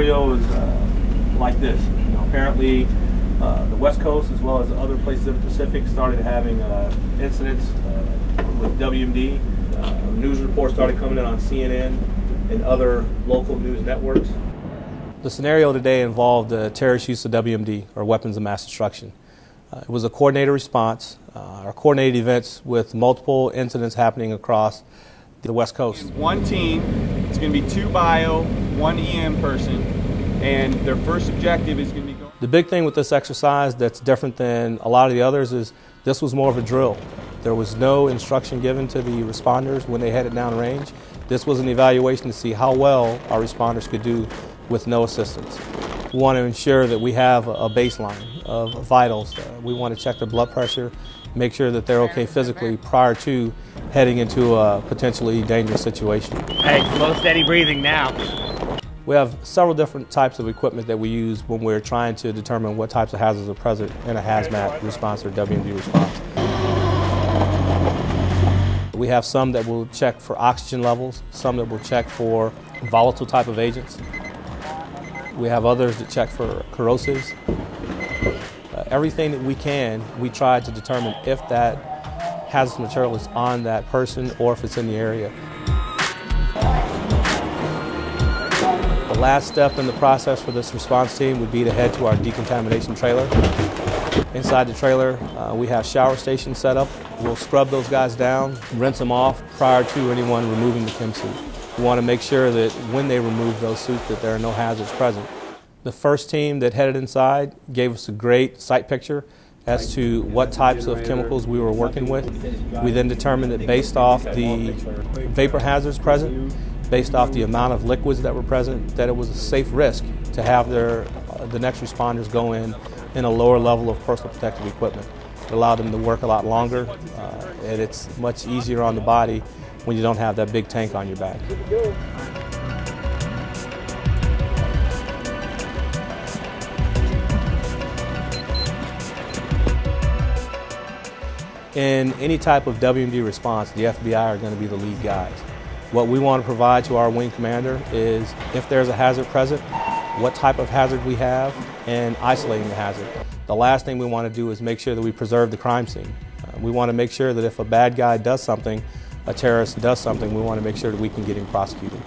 scenario is like this. Apparently, the West Coast as well as other places in the Pacific started having incidents with WMD. News reports started coming in on CNN and other local news networks. The scenario today involved terrorist use of WMD, or weapons of mass destruction. It was a coordinated response, or coordinated events with multiple incidents happening across the West Coast. One team, it's going to be 2 bio, 1 EM person, and their first objective is going to be going. The big thing with this exercise that's different than a lot of the others is this was more of a drill. There was no instruction given to the responders when they headed down range. This was an evaluation to see how well our responders could do with no assistance. We want to ensure that we have a baseline of vitals. We want to check their blood pressure, make sure that they're okay physically prior to heading into a potentially dangerous situation. Hey, slow, steady breathing now. We have several different types of equipment that we use when we're trying to determine what types of hazards are present in a HAZMAT response or WMD response. We have some that will check for oxygen levels, some that will check for volatile type of agents. We have others that check for corrosives. Everything that we can, we try to determine if that hazardous material is on that person or if it's in the area. The last step in the process for this response team would be to head to our decontamination trailer. Inside the trailer, we have shower stations set up. We'll scrub those guys down, rinse them off prior to anyone removing the chem suit. We want to make sure that when they remove those suits that there are no hazards present. The first team that headed inside gave us a great sight picture as to what types of chemicals we were working with. We then determined that based off the vapor hazards present, based off the amount of liquids that were present, that it was a safe risk to have the next responders go in a lower level of personal protective equipment. It allowed them to work a lot longer, and it's much easier on the body when you don't have that big tank on your back. In any type of WMD response, the FBI are going to be the lead guys. What we want to provide to our wing commander is if there's a hazard present, what type of hazard we have, and isolating the hazard. The last thing we want to do is make sure that we preserve the crime scene. We want to make sure that if a bad guy does something, a terrorist does something, we want to make sure that we can get him prosecuted.